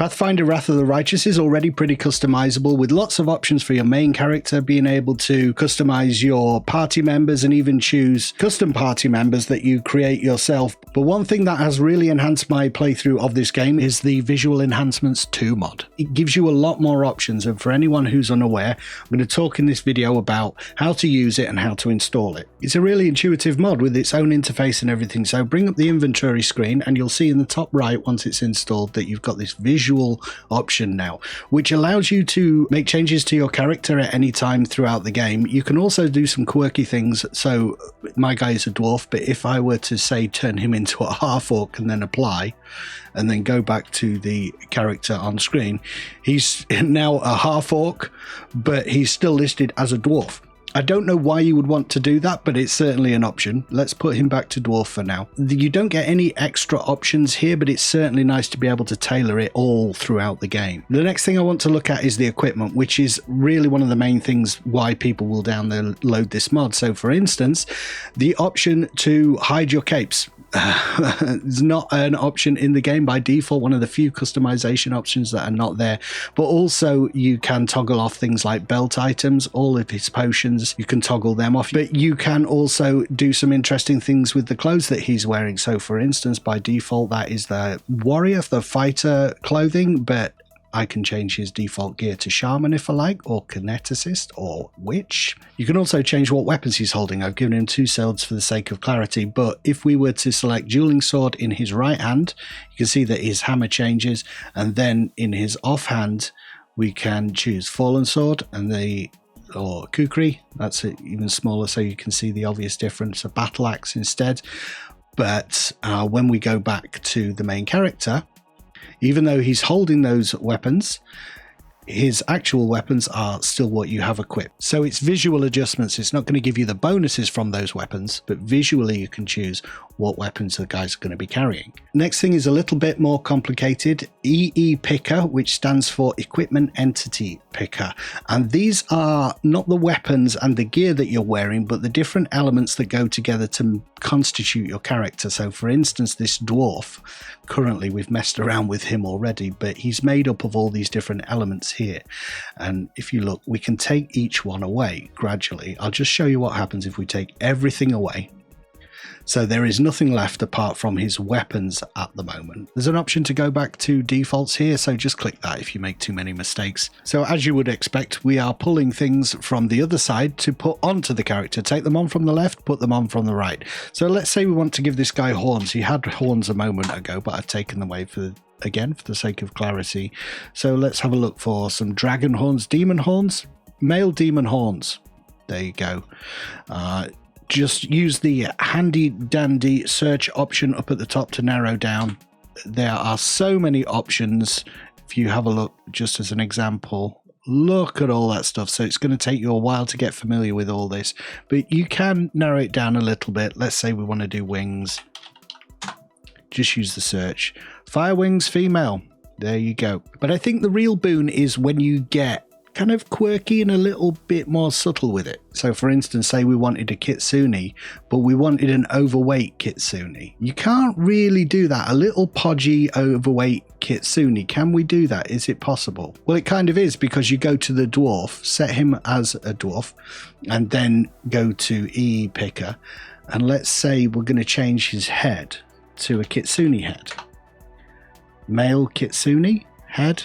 Pathfinder Wrath of the Righteous is already pretty customizable, with lots of options for your main character, being able to customize your party members and even choose custom party members that you create yourself. But one thing that has really enhanced my playthrough of this game is the Visual Enhancements 2 mod. It gives you a lot more options, and for anyone who's unaware, I'm going to talk in this video about how to use it and how to install it. It's a really intuitive mod with its own interface and everything, so bring up the inventory screen and you'll see in the top right once it's installed that you've got this visual option now, which allows you to make changes to your character at any time throughout the game. You can also do some quirky things. So my guy is a dwarf, but if I were to say turn him into a half orc and then apply and then go back to the character on screen, he's now a half orc, but he's still listed as a dwarf. I don't know why you would want to do that, but it's certainly an option. Let's put him back to dwarf for now. You don't get any extra options here, but it's certainly nice to be able to tailor it all throughout the game. The next thing I want to look at is the equipment, which is really one of the main things why people will download this mod. So for instance, the option to hide your capes. It's not an option in the game by default, one of the few customization options that are not there. But also you can toggle off things like belt items, all of his potions, you can toggle them off, but you can also do some interesting things with the clothes that he's wearing. So for instance, by default that is the warrior, the fighter clothing, but I can change his default gear to shaman if I like, or kineticist, or witch. You can also change what weapons he's holding. I've given him 2 swords for the sake of clarity, but if we were to select dueling sword in his right hand, you can see that his hammer changes, and then in his offhand we can choose fallen sword and or kukri. That's even smaller, so you can see the obvious difference, a battle axe instead. But when we go back to the main character, even though he's holding those weapons, his actual weapons are still what you have equipped. So it's visual adjustments. It's not going to give you the bonuses from those weapons, but visually you can choose what weapons the guys are going to be carrying. Next thing is a little bit more complicated. EE Picker, which stands for Equipment Entity Picker. And these are not the weapons and the gear that you're wearing, but the different elements that go together to constitute your character. So for instance, this dwarf, currently we've messed around with him already, but he's made up of all these different elements here. And if you look, we can take each one away gradually. I'll just show you what happens if we take everything away. So there is nothing left apart from his weapons at the moment. There's an option to go back to defaults here, so just click that if you make too many mistakes. So as you would expect, we are pulling things from the other side to put onto the character. Take them on from the left, put them on from the right. So let's say we want to give this guy horns. He had horns a moment ago, but I've taken them away for the sake of clarity. So let's have a look for some dragon horns, demon horns, male demon horns. There you go. Just use the handy dandy search option up at the top to narrow down. There are so many options. If you have a look, just as an example, look at all that stuff. So it's going to take you a while to get familiar with all this, but you can narrow it down a little bit. Let's say we want to do wings. Just use the search. Fire wings female. There you go. But I think the real boon is when you get kind of quirky and a little bit more subtle with it. So for instance, say we wanted a kitsune, but we wanted an overweight kitsune. You can't really do that. A little podgy overweight kitsune. Can we do that? Is it possible? Well, it kind of is, because you go to the dwarf, set him as a dwarf, and then go to EE Picker. And let's say we're going to change his head to a kitsune head. Male kitsune head.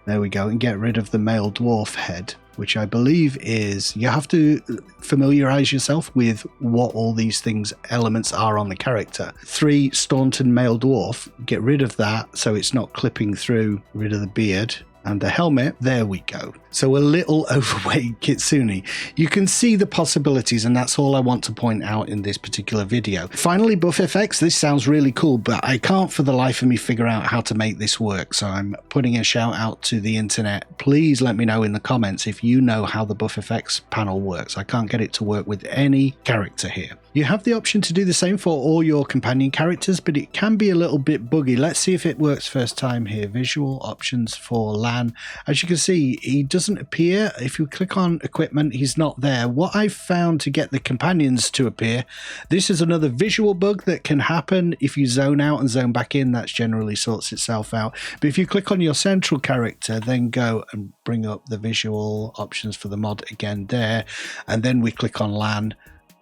There we go, and get rid of the male dwarf head, which I believe is, you have to familiarize yourself with what all these elements are on the character. 3 Staunton male dwarf, get rid of that so it's not clipping through, rid of the beard. And the helmet, there we go. So a little overweight kitsune. You can see the possibilities, and that's all I want to point out in this particular video. Finally, buff effects. This sounds really cool, but I can't for the life of me figure out how to make this work. So I'm putting a shout out to the internet. Please let me know in the comments if you know how the buff effects panel works. I can't get it to work with any character here. You have the option to do the same for all your companion characters, but it can be a little bit buggy. Let's see if it works first time here. Visual options for LAN. As you can see, he doesn't appear. If you click on equipment, he's not there. What I found to get the companions to appear, this is another visual bug that can happen if you zone out and zone back in. That generally sorts itself out. But if you click on your central character, then go and bring up the visual options for the mod again there, and then we click on LAN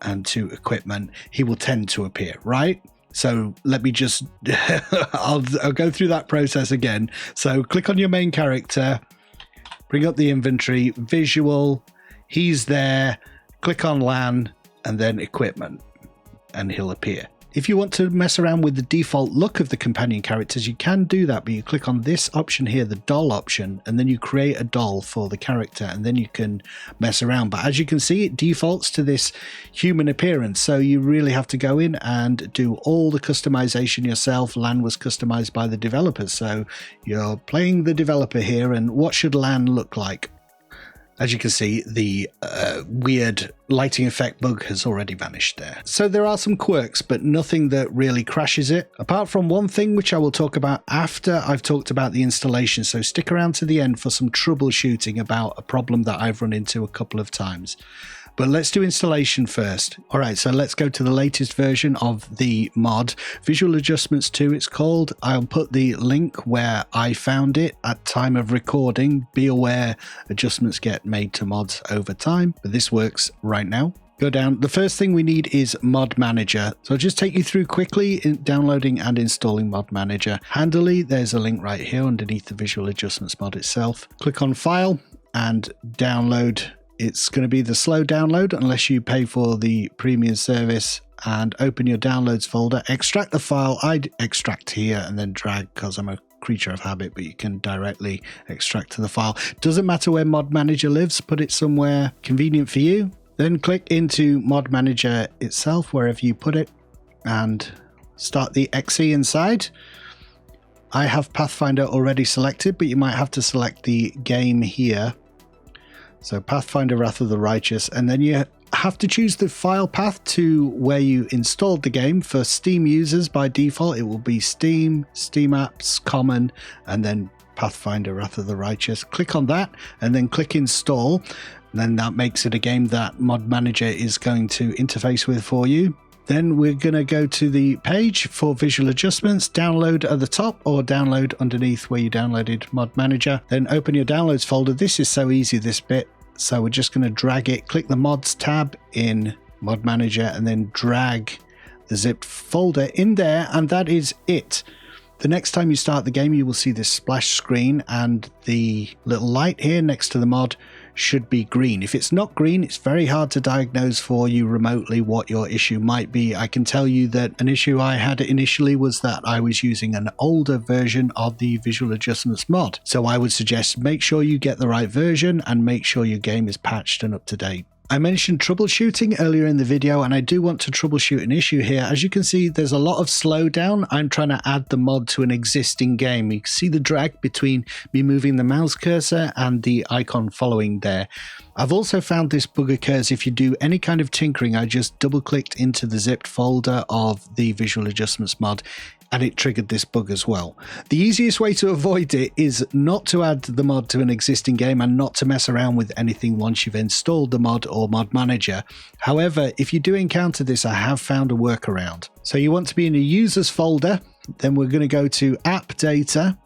and to equipment, he will tend to appear, right? So let me just, I'll go through that process again. So click on your main character, bring up the inventory, visual, he's there, click on LAN and then equipment, and he'll appear. If you want to mess around with the default look of the companion characters, you can do that, but you click on this option here, the doll option, and then you create a doll for the character, and then you can mess around. But as you can see, it defaults to this human appearance, so you really have to go in and do all the customization yourself. LAN was customized by the developers, so you're playing the developer here, and what should LAN look like? As you can see, the weird lighting effect bug has already vanished there. So there are some quirks, but nothing that really crashes it, apart from one thing which I will talk about after I've talked about the installation. So stick around to the end for some troubleshooting about a problem that I've run into a couple of times. But let's do installation first. All right, so let's go to the latest version of the mod. Visual Adjustments 2, it's called. I'll put the link where I found it at time of recording. Be aware adjustments get made to mods over time, but this works right now. Go down. The first thing we need is Mod Manager. So I'll just take you through quickly in downloading and installing Mod Manager. Handily, there's a link right here underneath the Visual Adjustments mod itself. Click on File and Download. It's going to be the slow download unless you pay for the premium service, and open your downloads folder, extract the file. I'd extract here and then drag because I'm a creature of habit, but you can directly extract to the file. Doesn't matter where Mod Manager lives, put it somewhere convenient for you. Then click into Mod Manager itself, wherever you put it, and start the exe inside. I have Pathfinder already selected, but you might have to select the game here. So Pathfinder Wrath of the Righteous, and then you have to choose the file path to where you installed the game. For Steam users, by default, it will be Steam, Steam Apps, Common, and then Pathfinder Wrath of the Righteous. Click on that and then click Install. And then that makes it a game that Mod Manager is going to interface with for you. Then we're going to go to the page for visual adjustments, download at the top or download underneath where you downloaded Mod Manager. Then open your downloads folder. This is so easy, this bit. So we're just going to drag it, click the mods tab in Mod Manager and then drag the zipped folder in there, and that is it. The next time you start the game, you will see this splash screen and the little light here next to the mod should be green. If it's not green, it's very hard to diagnose for you remotely what your issue might be. I can tell you that an issue I had initially was that I was using an older version of the Visual Adjustments mod. So I would suggest make sure you get the right version and make sure your game is patched and up to date. I mentioned troubleshooting earlier in the video, and I do want to troubleshoot an issue here. As you can see, there's a lot of slowdown. I'm trying to add the mod to an existing game. You can see the drag between me moving the mouse cursor and the icon following there. I've also found this bug occurs if you do any kind of tinkering. I just double-clicked into the zipped folder of the Visual Adjustments mod, and it triggered this bug as well. The easiest way to avoid it is not to add the mod to an existing game and not to mess around with anything once you've installed the mod or Mod Manager. However, if you do encounter this, I have found a workaround. So you want to be in a users folder, then we're going to go to app data,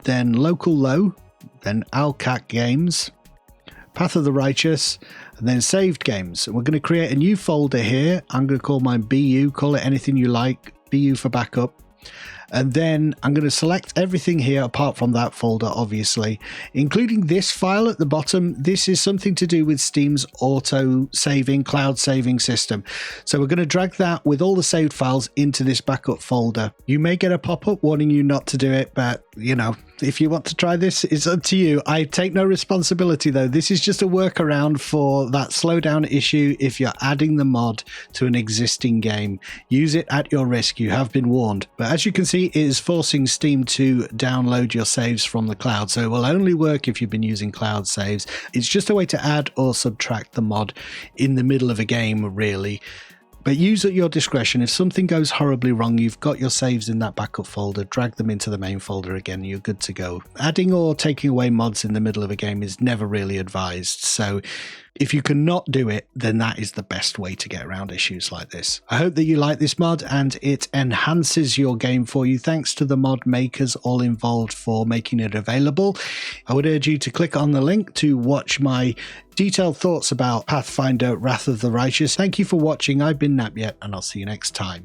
then local low, then Alcac games, Path of the Righteous, and then saved games. We're going to create a new folder here. I'm going to call mine BU, call it anything you like, BU for backup. And then I'm going to select everything here apart from that folder, obviously, including this file at the bottom. This is something to do with Steam's auto saving, cloud saving system. So we're going to drag that with all the saved files into this backup folder. You may get a pop-up warning you not to do it, but you know, if you want to try this, it's up to you. I take no responsibility though. This is just a workaround for that slowdown issue if you're adding the mod to an existing game. Use it at your risk. You have been warned. But as you can see, it is forcing Steam to download your saves from the cloud. So it will only work if you've been using cloud saves. It's just a way to add or subtract the mod in the middle of a game, really. But use at your discretion. If something goes horribly wrong, you've got your saves in that backup folder, drag them into the main folder again, you're good to go. Adding or taking away mods in the middle of a game is never really advised, so if you cannot do it, then that is the best way to get around issues like this. I hope that you like this mod and it enhances your game for you. Thanks to the mod makers all involved for making it available. I would urge you to click on the link to watch my detailed thoughts about Pathfinder Wrath of the Righteous. Thank you for watching. I've been Napier, and I'll see you next time.